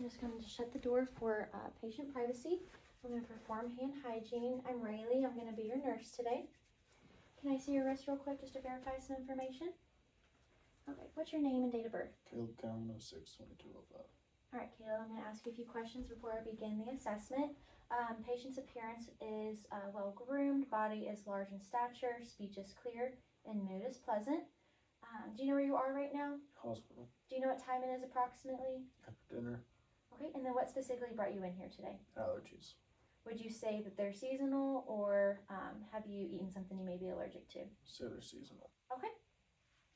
just going to shut the door for patient privacy. I'm going to perform hand hygiene. I'm Rayleigh. I'm going to be your nurse today. Can I see your wrist real quick just to verify some information? Okay, what's your name and date of birth? Caleb County 06-2205. All right, Caleb, I'm going to ask you a few questions before I begin the assessment. Patient's appearance is well-groomed, body is large in stature, speech is clear, and mood is pleasant. Do you know where you are right now? Hospital. Do you know what time it is approximately? After dinner. Okay, and then what specifically brought you in here today? Allergies. Would you say that they're seasonal, or have you eaten something you may be allergic to? Say they're seasonal. Okay.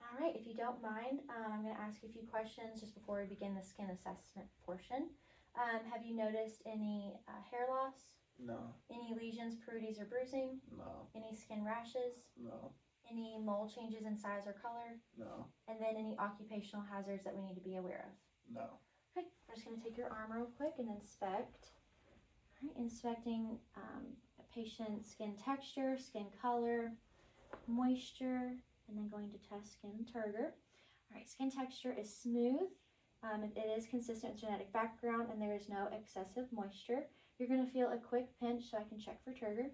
All right, if you don't mind, I'm going to ask you a few questions just before we begin the skin assessment portion. Have you noticed any hair loss? No. Any lesions, prurities, or bruising? No. Any skin rashes? No. Any mole changes in size or color? No. And then any occupational hazards that we need to be aware of? No. Okay, I'm just going to take your arm real quick and inspect. All right, inspecting a patient's skin texture, skin color, moisture, and then going to test skin turgor. All right, skin texture is smooth. It is consistent with genetic background, and there is no excessive moisture. You're going to feel a quick pinch so I can check for turgor.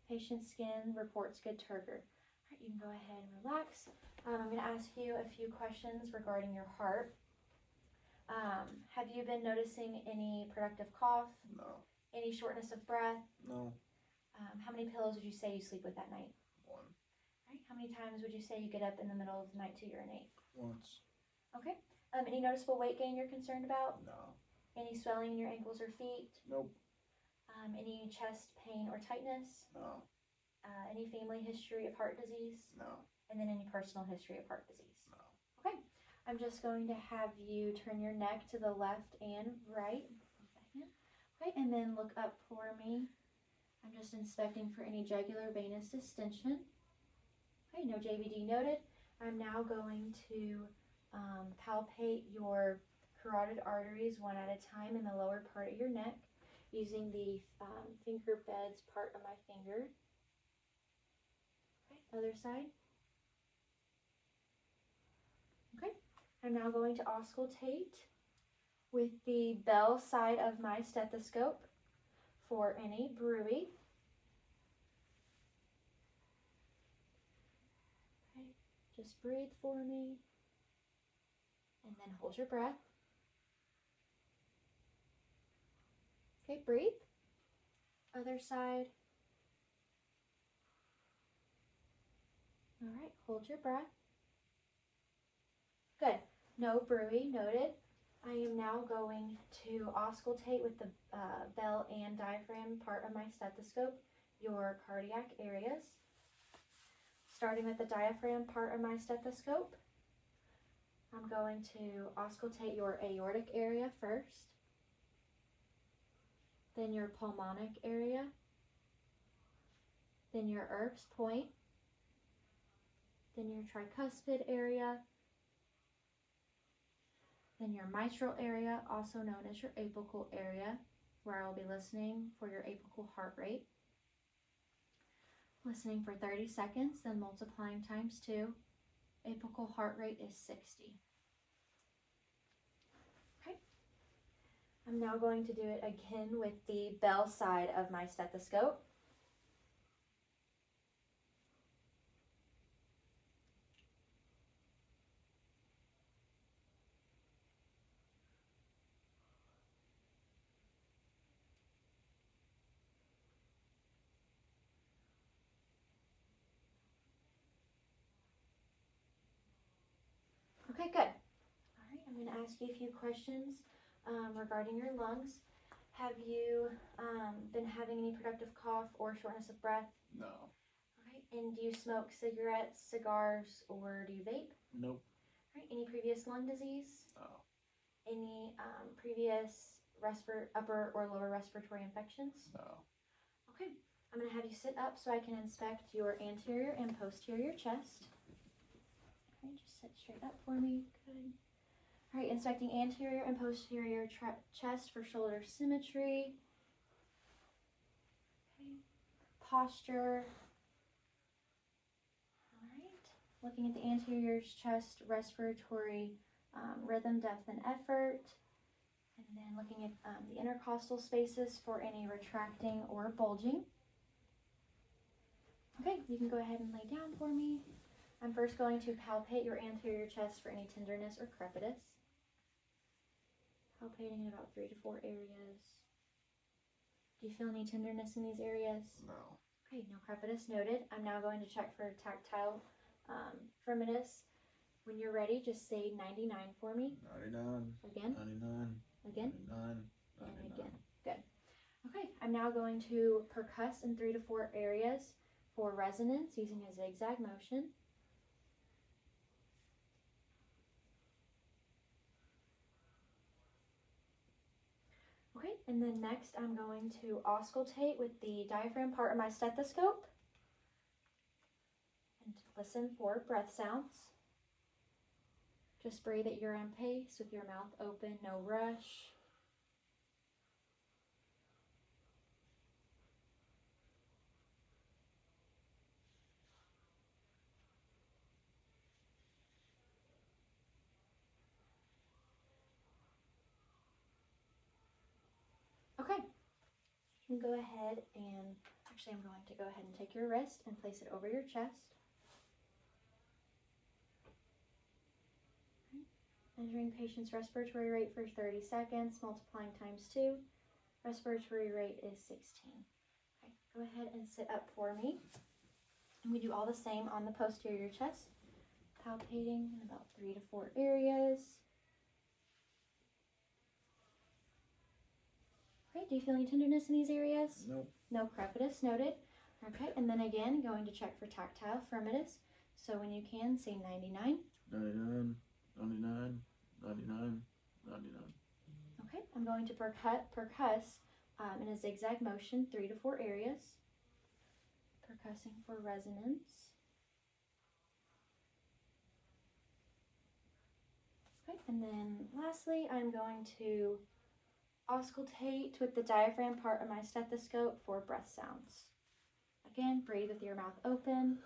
Patient's skin reports good turgor. All right, you can go ahead and relax. I'm going to ask you a few questions regarding your heart. Have you been noticing any productive cough? No. Any shortness of breath? No. How many pillows would you say you sleep with at night? One. All right. How many times would you say you get up in the middle of the night to urinate? Once. Okay. Any noticeable weight gain you're concerned about? No. Any swelling in your ankles or feet? Nope. Any chest pain or tightness? No. Any family history of heart disease? No. And then any personal history of heart disease? No. Okay. I'm just going to have you turn your neck to the left and right. Okay, and then look up for me. I'm just inspecting for any jugular venous distension. Okay, no JVD noted. I'm now going to palpate your carotid arteries one at a time in the lower part of your neck using the finger beds part of my finger. Okay, other side. Okay, I'm now going to auscultate with the bell side of my stethoscope for any bruit. Okay, just breathe for me and then hold your breath. Okay, breathe. Other side. All right, hold your breath. Good. No bruit noted. I am now going to auscultate with the bell and diaphragm part of my stethoscope your cardiac areas. Starting with the diaphragm part of my stethoscope, I'm going to auscultate your aortic area first, then your pulmonic area, then your Erb's point, then your tricuspid area, then your mitral area, also known as your apical area, where I will be listening for your apical heart rate. Listening for 30 seconds, then multiplying times 2. Apical heart rate is 60. Okay. I'm now going to do it again with the bell side of my stethoscope. Okay, good. All right, I'm going to ask you a few questions regarding your lungs. Have you been having any productive cough or shortness of breath? No. All right, and do you smoke cigarettes, cigars, or do you vape? Nope. All right, any previous lung disease? No. Any previous upper or lower respiratory infections? No. Okay, I'm going to have you sit up so I can inspect your anterior and posterior chest. All right, just sit straight up for me. Good. All right, inspecting anterior and posterior chest for shoulder symmetry. Okay. Posture. All right, looking at the anterior chest respiratory rhythm, depth, and effort. And then looking at the intercostal spaces for any retracting or bulging. Okay, you can go ahead and lay down for me. I'm first going to palpate your anterior chest for any tenderness or crepitus. Palpating in about 3 to 4 areas. Do you feel any tenderness in these areas? No. Okay, no crepitus noted. I'm now going to check for tactile firmness. When you're ready, just say 99 for me. 99. Again. 99. Again. 99. And again. Good. Okay, I'm now going to percuss in 3 to 4 areas for resonance using a zigzag motion. Okay, and then next I'm going to auscultate with the diaphragm part of my stethoscope and listen for breath sounds. Just breathe at your own pace with your mouth open, no rush. Okay, you can go ahead and, actually I'm going to go ahead and take your wrist and place it over your chest. Measuring patient's respiratory rate for 30 seconds, multiplying times 2. Respiratory rate is 16. Okay, go ahead and sit up for me. And we do all the same on the posterior chest. Palpating in about 3 to 4 areas. Okay, do you feel any tenderness in these areas? Nope. No crepitus noted. Okay, and then again, going to check for tactile firmness. So when you can, say 99. 99. 99. 99. 99. Okay, I'm going to percuss in a zigzag motion, 3 to 4 areas. Percussing for resonance. Okay, and then lastly, I'm going to auscultate with the diaphragm part of my stethoscope for breath sounds. Again, breathe with your mouth open.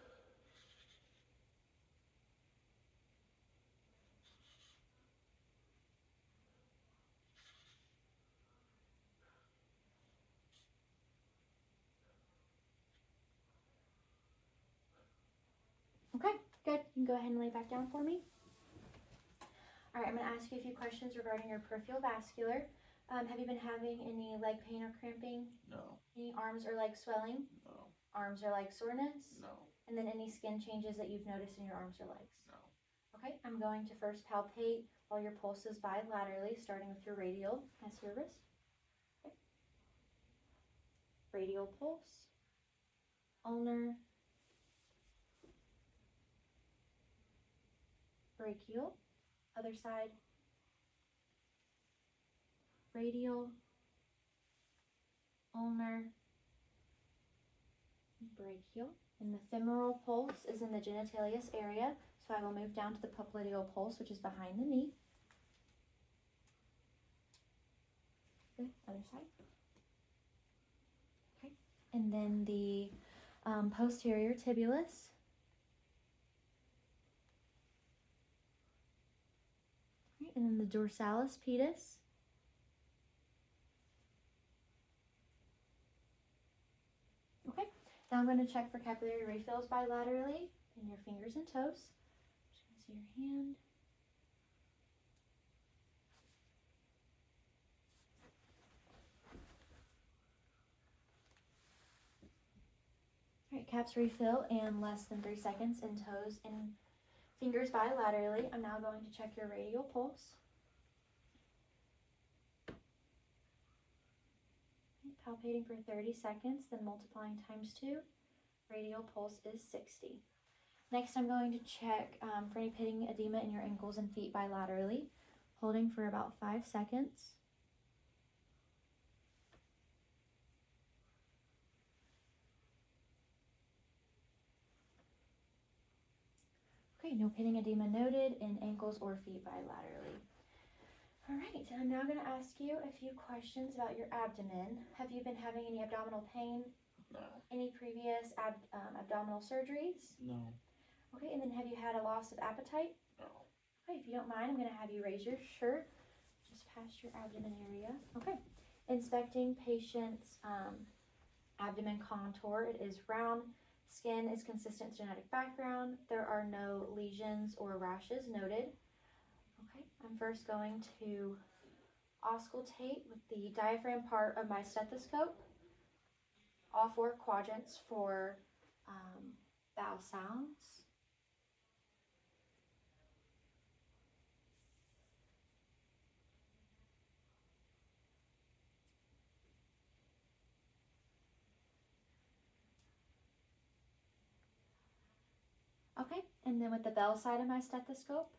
Okay, good. You can go ahead and lay back down for me. All right, I'm going to ask you a few questions regarding your peripheral vascular. Have you been having any leg pain or cramping? No. Any arms or leg swelling? No. Arms or leg soreness? No. And then any skin changes that you've noticed in your arms or legs? No. Okay, I'm going to first palpate while your pulse is bilaterally, starting with your radial. Can I see your wrist? Okay. Radial pulse. Ulnar. Brachial. Other side. Radial. Ulnar. Brachial. And the femoral pulse is in the genitalius area, so I will move down to the popliteal pulse, which is behind the knee. Good. Other side. Okay. And then the posterior tibulus. Okay. And then the dorsalis pedis. Okay. Now I'm going to check for capillary refills bilaterally in your fingers and toes. Just going to see your hand. All right, caps refill in less than 3 seconds in toes and fingers bilaterally. I'm now going to check your radial pulse. Palpating for 30 seconds, then multiplying times 2. Radial pulse is 60. Next, I'm going to check for any pitting edema in your ankles and feet bilaterally, holding for about 5 seconds. Okay, no pitting edema noted in ankles or feet bilaterally. All right, I'm now going to ask you a few questions about your abdomen. Have you been having any abdominal pain? No. Any previous abdominal surgeries? No. Okay, and then have you had a loss of appetite? No. Okay, if you don't mind, I'm going to have you raise your shirt. Just past your abdomen area. Okay. Inspecting patient's abdomen contour. It is round. Skin is consistent genetic background. There are no lesions or rashes noted. Okay. I'm first going to auscultate with the diaphragm part of my stethoscope. All 4 quadrants for bowel sounds. Okay, and then with the bell side of my stethoscope,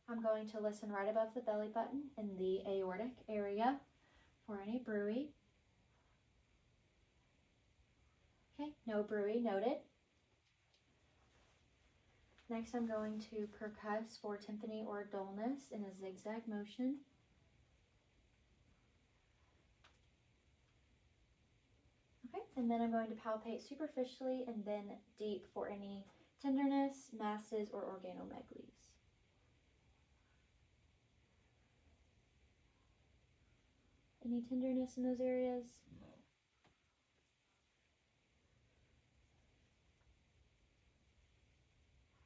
I'm going to listen right above the belly button in the aortic area for any bruit. Okay, no bruit noted. Next, I'm going to percuss for tympany or dullness in a zigzag motion. Okay, and then I'm going to palpate superficially and then deep for any tenderness, masses, or organomegalies. Any tenderness in those areas? No.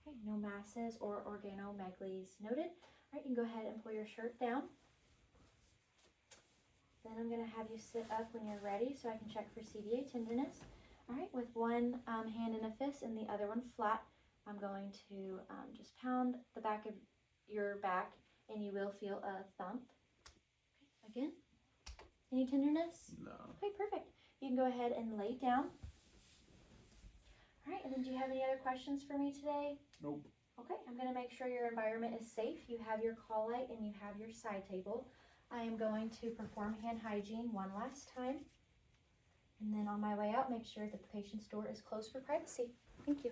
Okay, no masses or organomegalies noted. All right, you can go ahead and pull your shirt down. Then I'm going to have you sit up when you're ready so I can check for CVA tenderness. All right, with one hand in a fist and the other one flat, I'm going to just pound the back of your back and you will feel a thump. Okay, again. Any tenderness? No. Okay, perfect. You can go ahead and lay down. All right, and then do you have any other questions for me today? Nope. Okay, I'm going to make sure your environment is safe. You have your call light and you have your side table. I am going to perform hand hygiene one last time. And then on my way out, make sure that the patient's door is closed for privacy. Thank you.